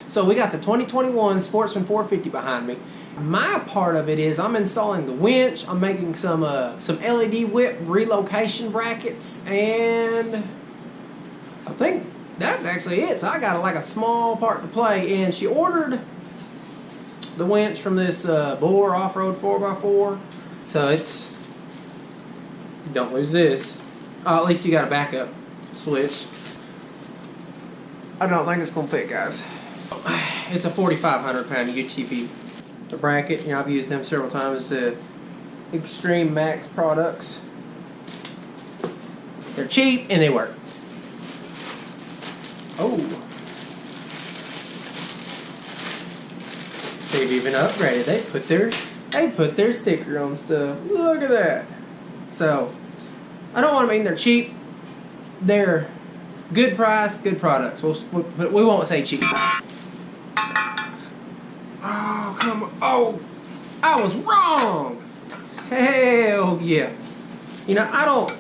So we got the 2021 Sportsman 450 behind me. My part of it is I'm installing the winch. I'm making some LED whip relocation brackets, and I think that's actually it. So I got like a small part to play. And she ordered the winch from this boar off-road 4x4. So it's, don't lose this. At least you got a backup switch. I don't think it's gonna fit, guys. It's a 4,500 pound UTV. The bracket, you know, I've used them several times. Extreme Max products. They're cheap and they work. Oh, they've even upgraded. They put their sticker on stuff. Look at that. So I don't want to mean they're cheap. They're good price, good products. We won't say cheap. Oh, come on. Oh, I was wrong. Hell yeah. You know, I don't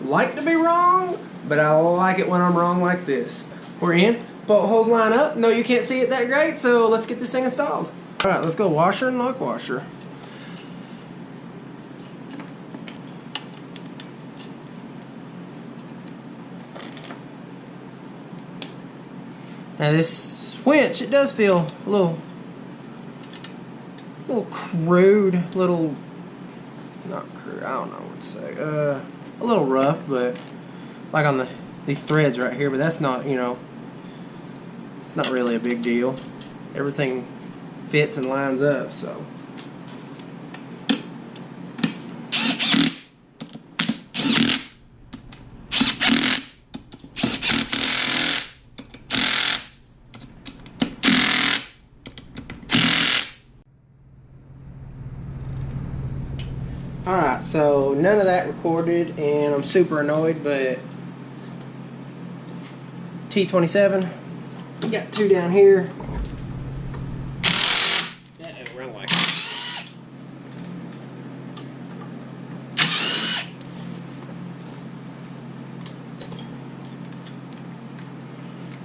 like to be wrong, but I like it when I'm wrong like this. We're in. Bolt holes line up. No, you can't see it that great, so let's get this thing installed. All right, let's go washer and lock washer. Now this winch, it does feel a little crude, not crude, I don't know what to say, a little rough, but like on these threads right here, but that's not, you know, it's not really a big deal. Everything fits and lines up, so. Alright, so none of that recorded, and I'm super annoyed, but T27, we got two down here. That didn't run like it.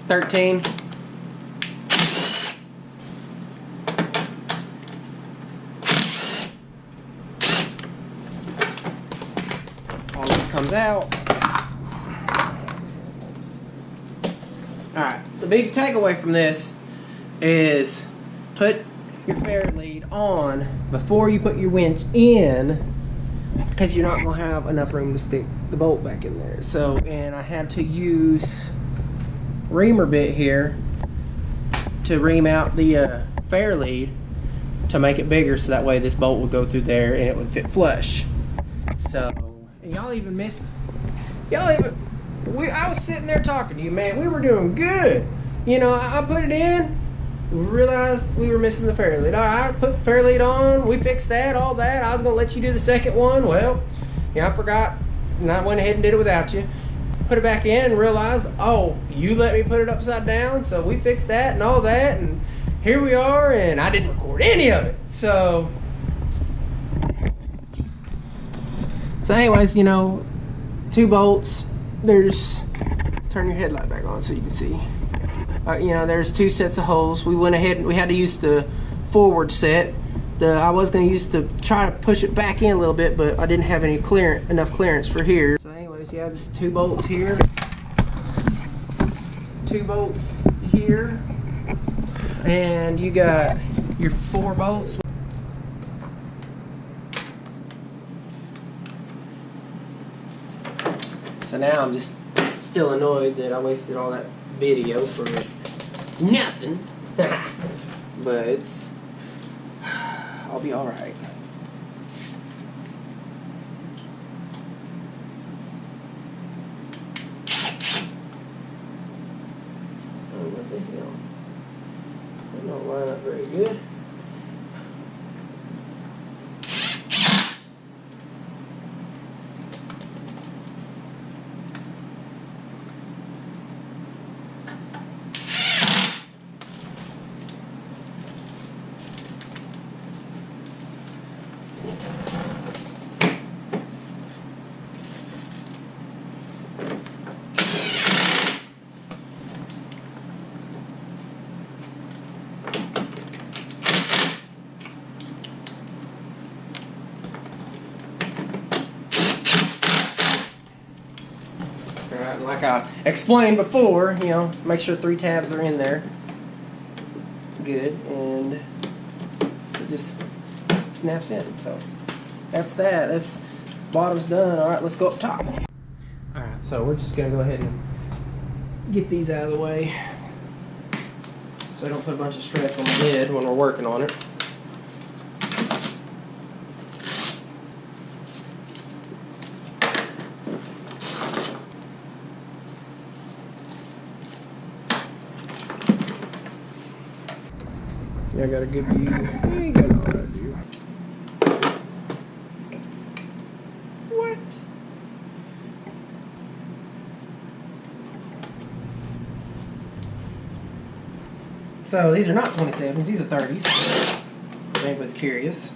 $13. Comes out. Alright, the big takeaway from this is put your ferry lead on before you put your winch in, because you're not going to have enough room to stick the bolt back in there. So, and I had to use reamer bit here to ream out the ferry lead to make it bigger, so that way this bolt would go through there and it would fit flush. So, and y'all even missed, I was sitting there talking to you, man, we were doing good. You know, I put it in, we realized we were missing the ferry lead. Alright, put the ferry lead on, we fixed that, all that. I was going to let you do the second one. Well, I forgot, and I went ahead and did it without you. Put it back in and realized, oh, you let me put it upside down, so we fixed that and all that, and here we are, and I didn't record any of it. So anyways, you know, two bolts, let's turn your headlight back on so you can see. You know, there's two sets of holes. We went ahead and we had to use the forward set. I was going to use to try to push it back in a little bit, but I didn't have any enough clearance for here. So anyways, yeah, just two bolts here. Two bolts here. And you got your 4 bolts. So now I'm just still annoyed that I wasted all that video for nothing. But I'll be alright. Oh, what the hell? That don't line up very good. like I explained before, you know, make sure 3 tabs are in there. Good, and it just snaps in. So that's that. That's bottom's done. All right, let's go up top. All right, so we're just gonna go ahead and get these out of the way so I don't put a bunch of stress on the lid when we're working on it. Yeah, I got a good view. Yeah, you got all that view. What? So these are not 27s, these are 30s. If anybody's curious.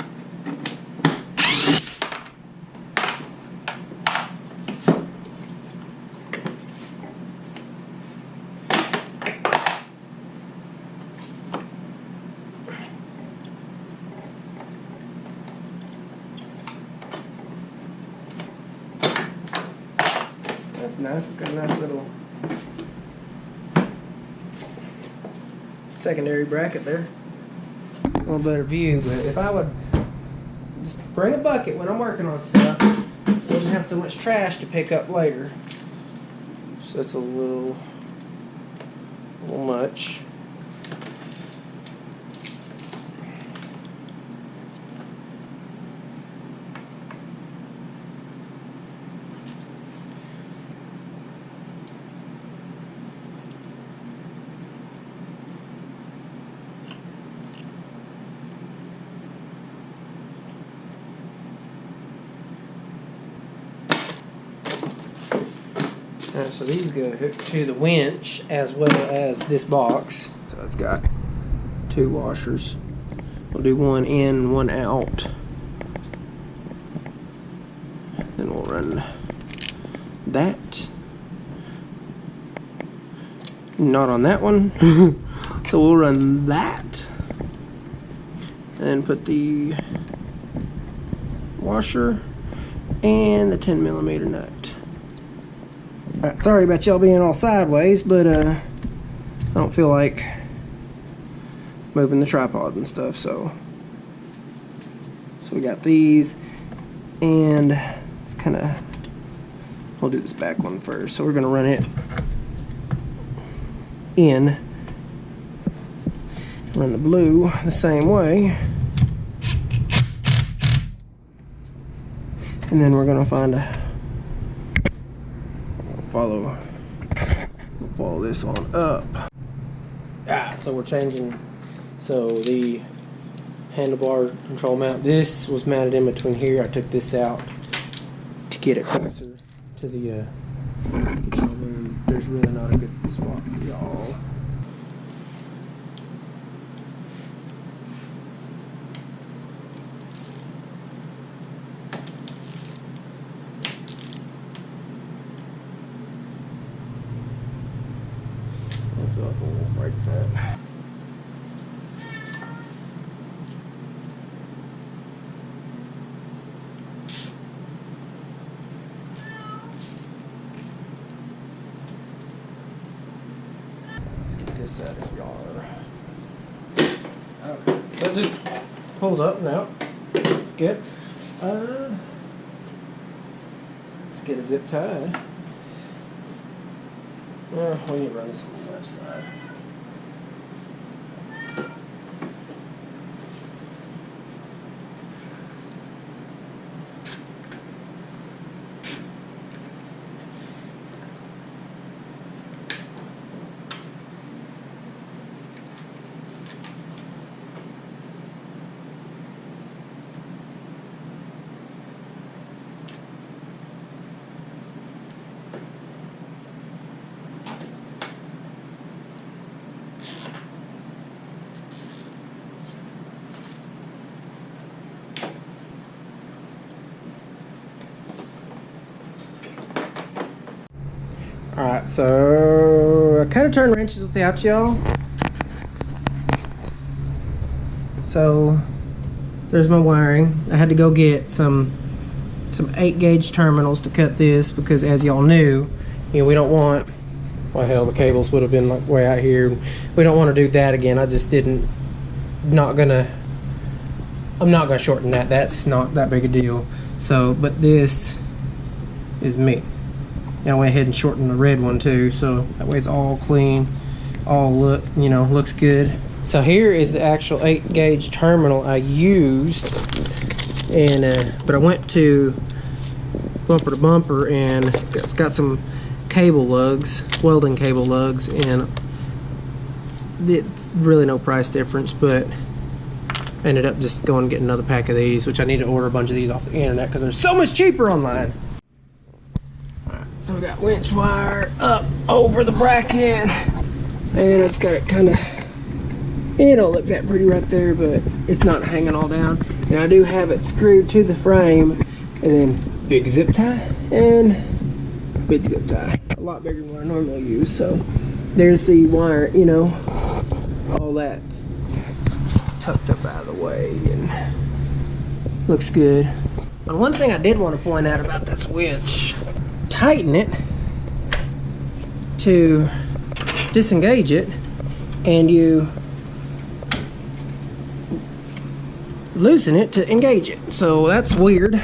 That's nice. It's got a nice little secondary bracket there. A little better view, but if I would just bring a bucket when I'm working on stuff, I wouldn't have so much trash to pick up later. So that's a little much. So these go hooked to the winch as well as this box. So it's got 2 washers. We'll do one in and one out. Then we'll run that. Not on that one. So we'll run that. And put the washer and the 10mm nut. Alright, sorry about y'all being all sideways, but I don't feel like moving the tripod and stuff, so we got these, and it's kind of, we'll do this back one first. So we're going to run it in, run the blue the same way, and then we're going to find a follow this on up. So we're changing. So the handlebar control mount, this was mounted in between here. I took this out to get it closer to the control room. There's really not a good spot for y'all. Break that. Let's get this out of yard. Okay, so it just pulls up now. That's good. Let's get a zip tie. We need to run this on the left side. Alright, so I kind of turn wrenches without y'all. So there's my wiring. I had to go get some 8-gauge terminals to cut this because, as y'all knew, You know, we don't want, well hell, the cables would have been like way out here. We don't want to do that again. I just didn't, I'm not gonna shorten that. That's not that big a deal. So, but this is me. And I went ahead and shortened the red one too, so that way it's all clean, all looks good. So here is the actual 8 gauge terminal I used, and but I went to bumper to bumper, and it's got some cable lugs, welding cable lugs, and it's really no price difference, but I ended up just going and getting another pack of these, which I need to order a bunch of these off the internet because they're so much cheaper online. Alright, so we got winch wire up over the bracket, and it's got it kind of, it don't look that pretty right there, but it's not hanging all down. And I do have it screwed to the frame, and then big zip tie and big zip tie, a lot bigger than what I normally use. So there's the wire, you know, all that's tucked up out of the way and looks good. But one thing I did want to point out about this winch, tighten it to disengage it, and you loosen it to engage it. So that's weird.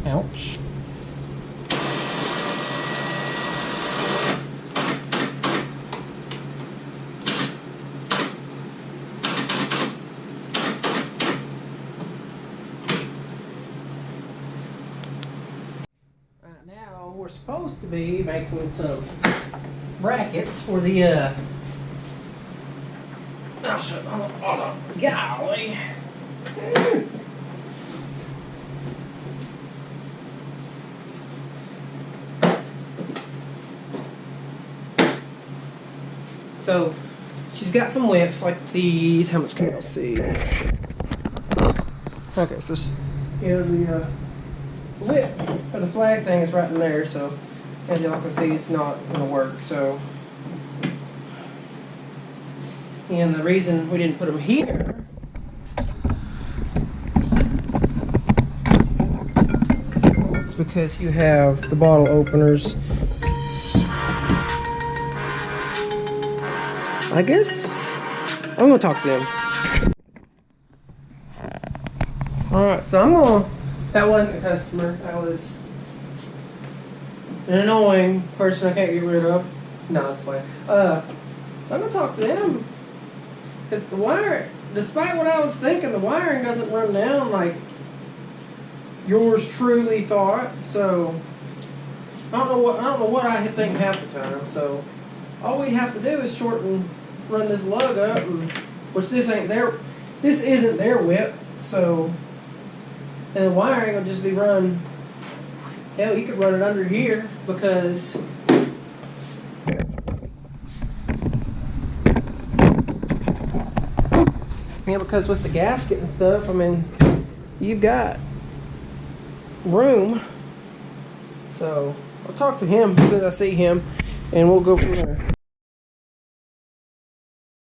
Ouch. Right now we're supposed to be making some brackets for the I'll show you. Hold on. Golly. So she's got some whips like these. How much can y'all see? Okay, so here's the whip for the flag thing is right in there. So as y'all can see, it's not going to work. So, and the reason we didn't put them here is because you have the bottle openers. I guess I'm gonna talk to them. Alright, so that wasn't a customer, that was an annoying person I can't get rid of. No, it's fine. So I'm gonna talk to them. Because the wire, despite what I was thinking, the wiring doesn't run down like yours truly thought. So I don't know what I think half the time. So all we have to do is run this lug up, which this isn't their whip. So, and the wiring will just be run. Hell, you could run it under here because because with the gasket and stuff, I mean, you've got room. So I'll talk to him as soon as I see him, and we'll go from there.